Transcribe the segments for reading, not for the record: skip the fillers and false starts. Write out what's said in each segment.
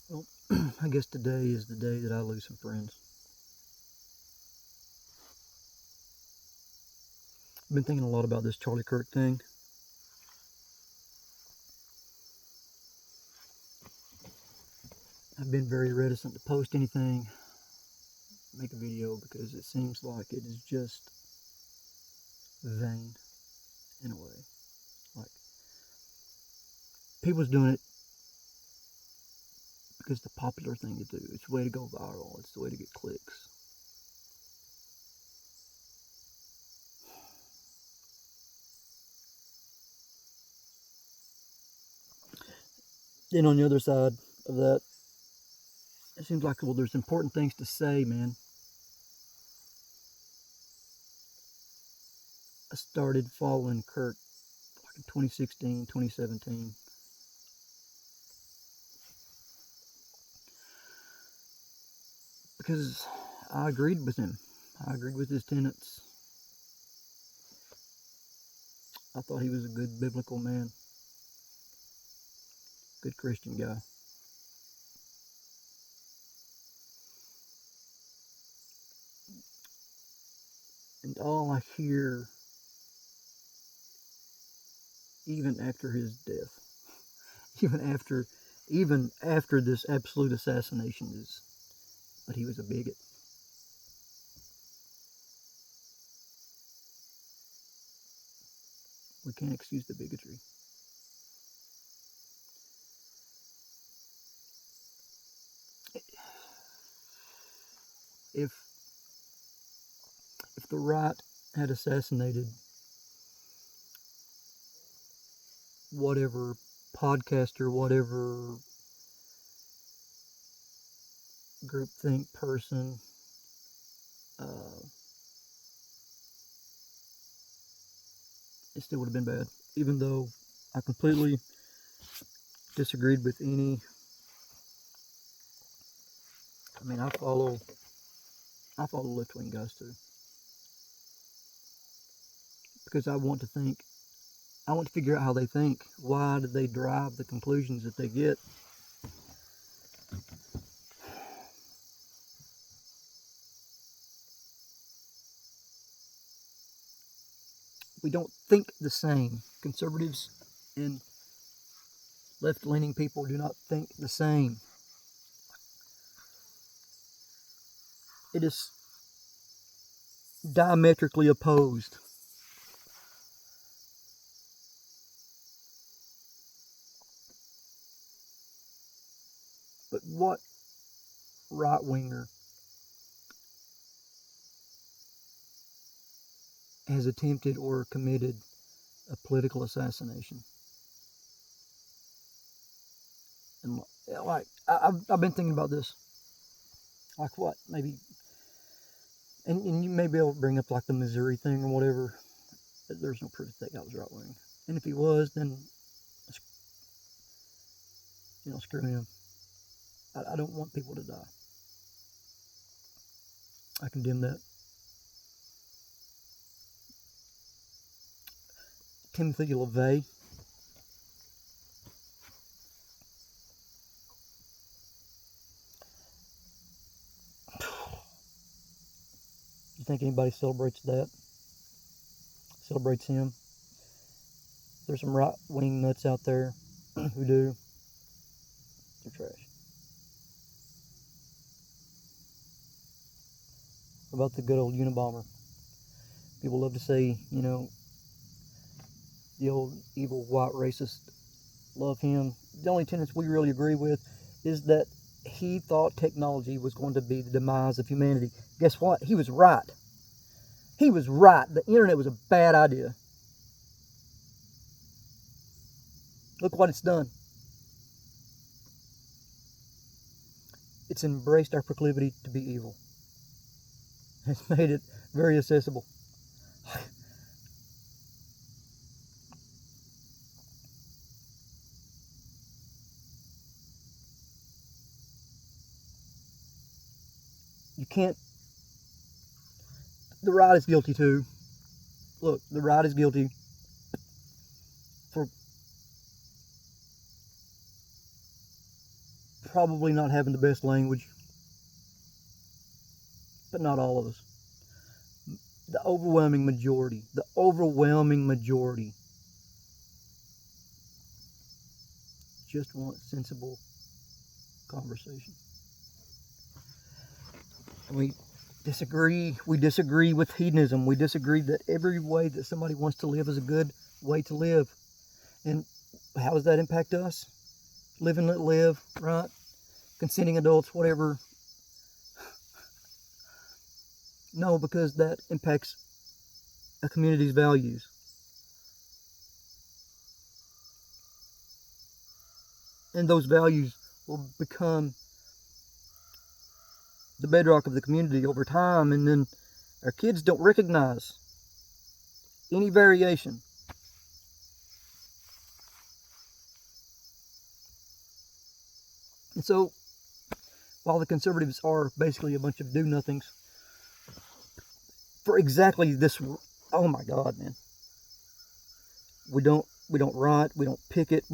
Well, I guess today is the day that I lose some friends. I've been thinking a lot about this Charlie Kirk thing. I've been very reticent to post anything, make a video, because it seems like it is just vain in a way. Like, people's doing it because it's the popular thing to do. It's the way to go viral. It's the way to get clicks. Then on the other side of that, it seems like, well, there's important things to say, man. I started following Kirk like in 2016, 2017. Because I agreed with him. I agreed with his tenets. I thought he was a good biblical man, good Christian guy. And all I hear, even after his death, even after this absolute assassination, is that he was a bigot. We can't excuse the bigotry. If the right had assassinated whatever podcaster, whatever groupthink person, it still would have been bad. Even though I completely disagreed with any. I mean, I follow left-wing guys too, because I want to figure out how they think. Why did they drive the conclusions that they get? We don't think the same. Conservatives and left-leaning people do not think the same. It is diametrically opposed. But what right-winger has attempted or committed a political assassination? And like, I've been thinking about this. Like what? Maybe, and you may be able to bring up like the Missouri thing or whatever. But there's no proof that guy was right wing. And if he was, then screw him. I don't want people to die. I condemn that. Timothy LaVey. You think anybody celebrates that? Celebrates him? There's some right-wing nuts out there who do. They're trash. What about the good old Unabomber? People love to say, the old evil white racist. Love him. The only tenets we really agree with is that he thought technology was going to be the demise of humanity. Guess what? He was right. He was right. The internet was a bad idea. Look what it's done. It's embraced our proclivity to be evil. It's made it very accessible. You can't. The right is guilty too. Look, the right is guilty for probably not having the best language, but not all of us. The overwhelming majority just want sensible conversation. We disagree with hedonism. We disagree that every way that somebody wants to live is a good way to live. And how does that impact us? Live and let live, right? Consenting adults, whatever. No, because that impacts a community's values. And those values will become the bedrock of the community over time, and then our kids don't recognize any variation. And so, while the conservatives are basically a bunch of do-nothings for exactly this, oh my God, man. We don't riot, we don't picket,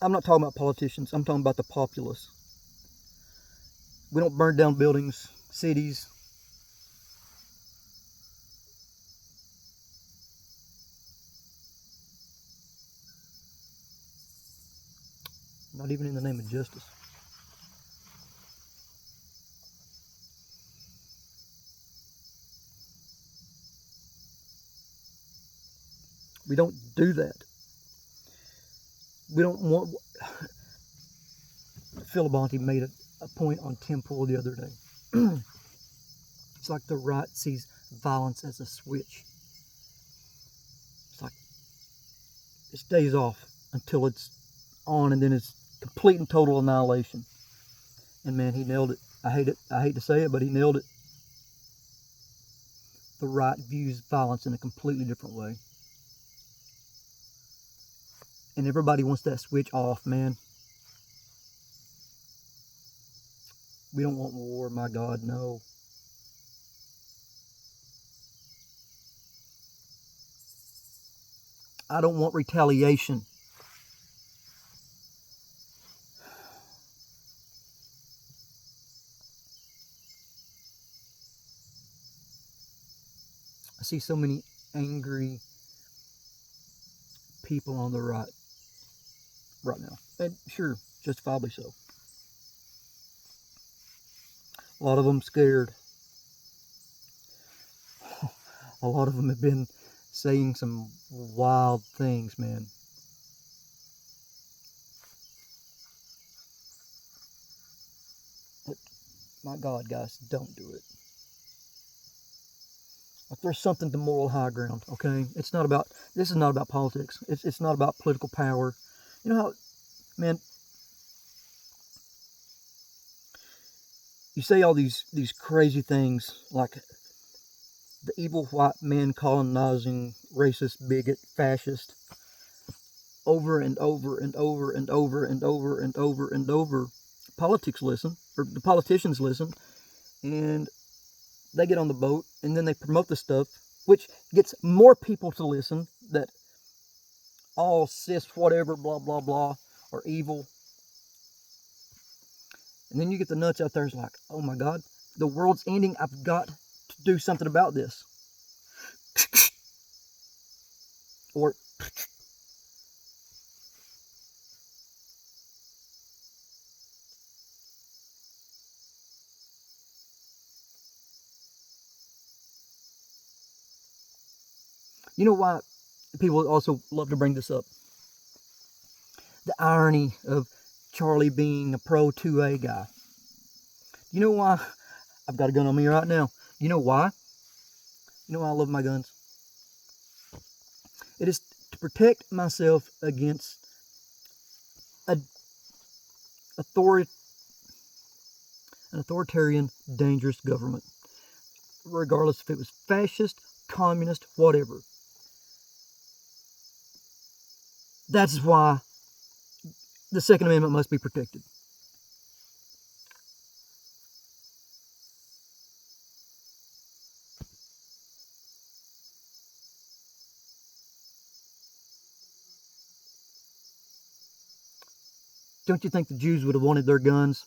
I'm not talking about politicians, I'm talking about the populace. We don't burn down buildings, cities. Not even in the name of justice. We don't do that. We don't want... Phil Abonte made a point on Tim Pool the other day. It's like the right sees violence as a switch. It's like it stays off until it's on, and then it's complete and total annihilation. And man, he nailed it. I hate to say it, but he nailed it. The right views violence in a completely different way. And everybody wants that switch off, man. We don't want war, my God, no. I don't want retaliation. I see so many angry people on the right now. And sure, justifiably so. A lot of them scared. A lot of them have been saying some wild things, man. But my God, guys, don't do it. Like, there's something to moral high ground, okay? This is not about politics. It's not about political power. You know how, man, you say all these crazy things like the evil white man colonizing, racist, bigot, fascist, over and over and over and over and over and over and over. The politicians listen, and they get on the boat, and then they promote the stuff, which gets more people to listen, that all cis whatever, blah, blah, blah, are evil. And then you get the nuts out there, it's like, oh my God, the world's ending, I've got to do something about this. Or, you know why people also love to bring this up? The irony of Charlie being a pro 2A guy. You know why? I've got a gun on me right now. You know why? You know why I love my guns? It is to protect myself against an authoritarian, dangerous government. Regardless if it was fascist, communist, whatever. That's why the Second Amendment must be protected. Don't you think the Jews would have wanted their guns?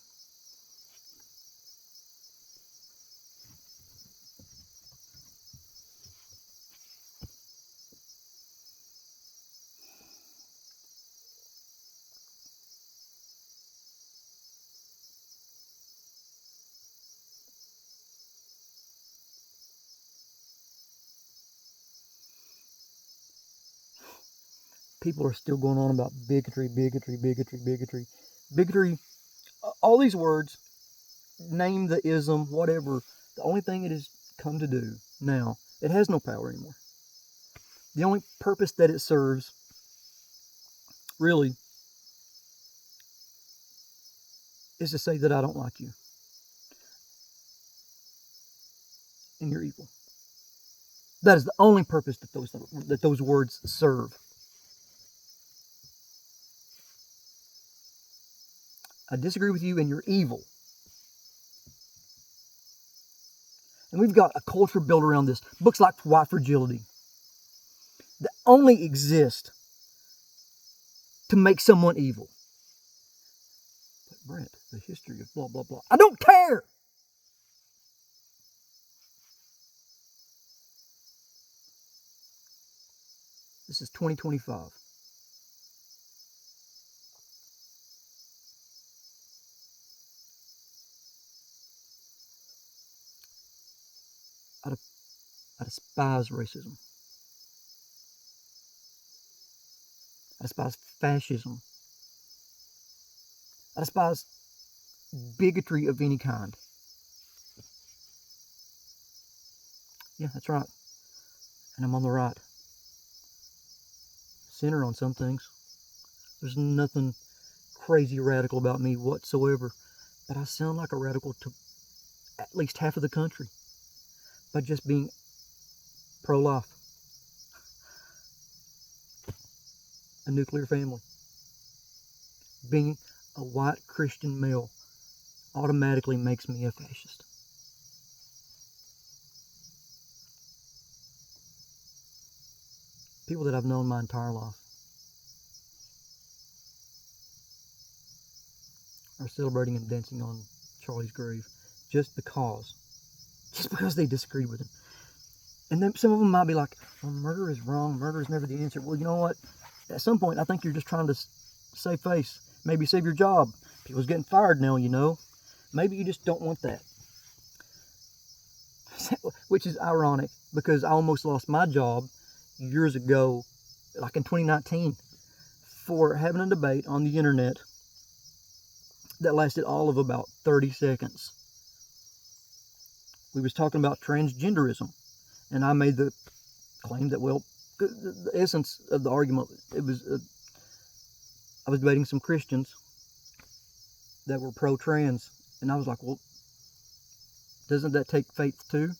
People are still going on about bigotry, bigotry, bigotry, bigotry. Bigotry, all these words, name the ism, whatever. The only thing it has come to do now, it has no power anymore. The only purpose that it serves, really, is to say that I don't like you. And you're evil. That is the only purpose that those words serve. I disagree with you and you're evil. And we've got a culture built around this. Books like White Fragility that only exist to make someone evil. But Brent, the history of blah, blah, blah. I don't care! This is 2025. I despise racism. I despise fascism. I despise bigotry of any kind. Yeah, that's right. And I'm on the right. Center on some things. There's nothing crazy radical about me whatsoever. But I sound like a radical to at least half of the country by just being pro-life. A nuclear family. Being a white Christian male automatically makes me a fascist. People that I've known my entire life are celebrating and dancing on Charlie's grave just because they disagreed with him. And then some of them might be like, well, murder is wrong, murder is never the answer. Well, you know what? At some point, I think you're just trying to save face, maybe save your job. People's getting fired now, you know. Maybe you just don't want that. Which is ironic, because I almost lost my job years ago, like in 2019, for having a debate on the internet that lasted all of about 30 seconds. We was talking about transgenderism, and I made the claim that, well, the essence of the argument, I was debating some Christians that were pro-trans, and I was like, well, doesn't that take faith too?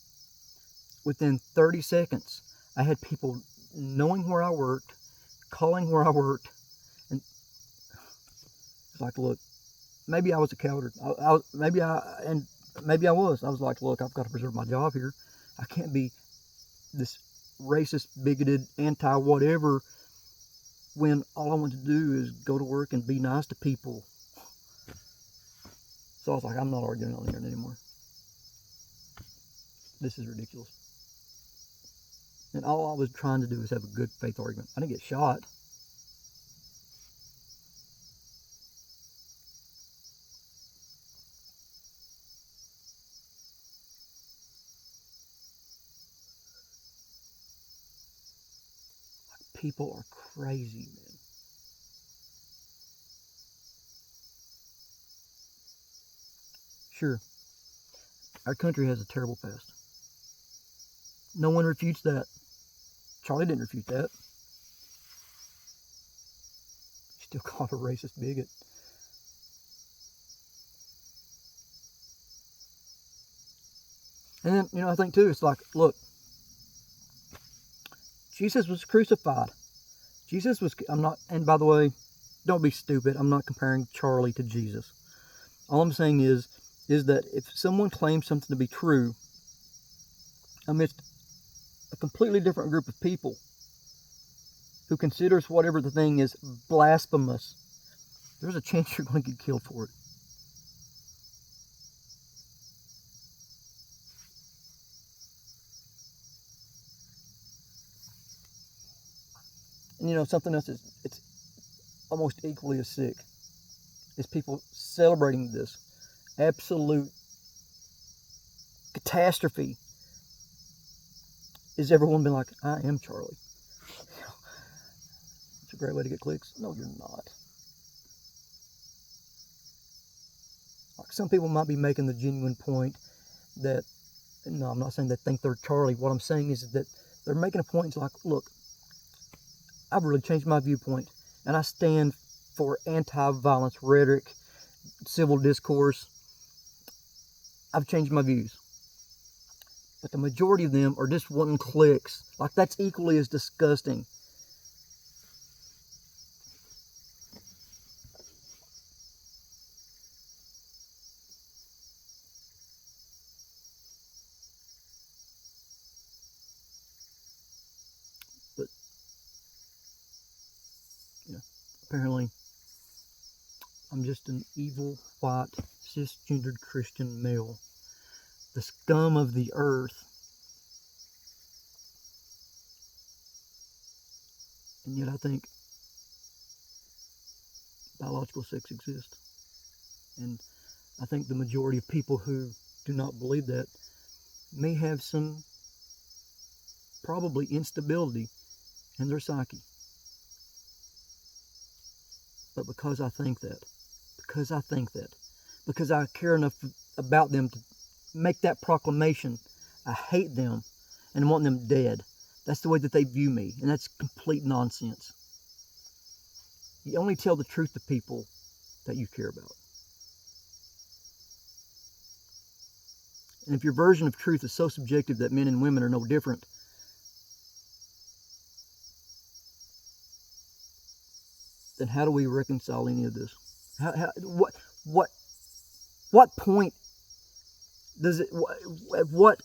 Within 30 seconds, I had people knowing where I worked, calling where I worked, and it's like, look, maybe I was a coward. Maybe I was. I was like, look, I've got to preserve my job here. I can't be this racist, bigoted, anti-whatever when all I want to do is go to work and be nice to people. So I was like, I'm not arguing on the internet anymore. This is ridiculous. And all I was trying to do was have a good faith argument. I didn't get shot. People are crazy, man. Sure, our country has a terrible past. No one refutes that. Charlie didn't refute that. He's still called a racist bigot. And then, you know, I think too, it's like, look, Jesus was crucified. And by the way, don't be stupid. I'm not comparing Charlie to Jesus. All I'm saying is that if someone claims something to be true amidst a completely different group of people who considers whatever the thing is blasphemous, there's a chance you're going to get killed for it. And you know, something else is, it's almost equally as sick, is people celebrating this absolute catastrophe. Is everyone been like, I am Charlie? It's a great way to get clicks. No, you're not. Like, some people might be making the genuine point that, no, I'm not saying they think they're Charlie. What I'm saying is that they're making a point. It's like, look, I've really changed my viewpoint, and I stand for anti-violence rhetoric, civil discourse. I've changed my views. But the majority of them are just wanting clicks. Like, that's equally as disgusting. But, you know, apparently I'm just an evil, white, cisgendered Christian male, the scum of the earth. And yet I think biological sex exists. And I think the majority of people who do not believe that may have some probably instability in their psyche. But because I think that, because I care enough about them to make that proclamation, I hate them and want them dead. That's the way that they view me, and that's complete nonsense. You only tell the truth to people that you care about. And if your version of truth is so subjective that men and women are no different, then how do we reconcile any of this? What point does it, at what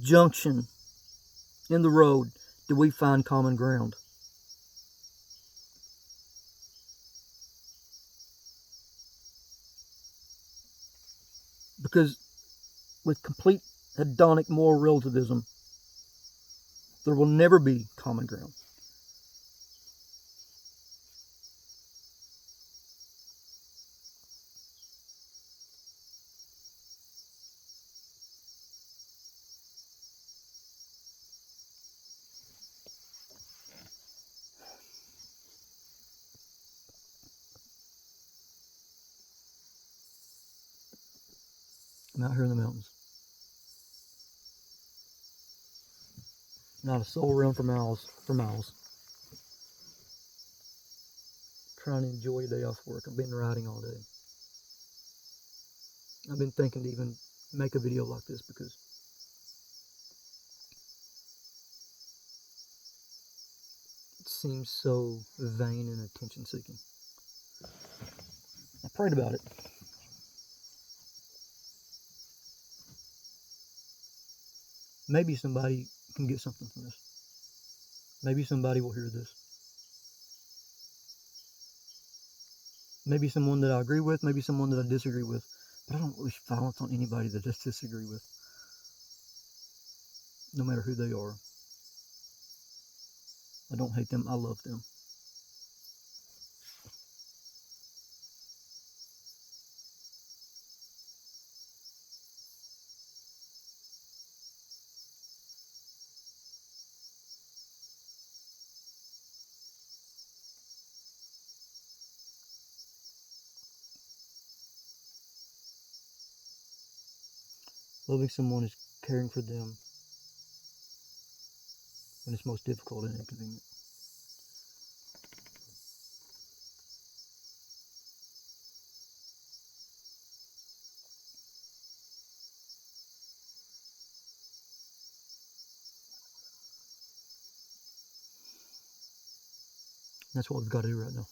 junction in the road do we find common ground? Because with complete hedonic moral relativism, there will never be common ground. I'm out here in the mountains. Not a soul around for miles. Trying to enjoy a day off work. I've been riding all day. I've been thinking to even make a video like this because it seems so vain and attention seeking. I prayed about it. Maybe somebody can get something from this. Maybe somebody will hear this. Maybe someone that I agree with, maybe someone that I disagree with. But I don't wish violence on anybody that I disagree with. No matter who they are. I don't hate them, I love them. Loving someone is caring for them when it's most difficult and inconvenient. That's what we've got to do right now.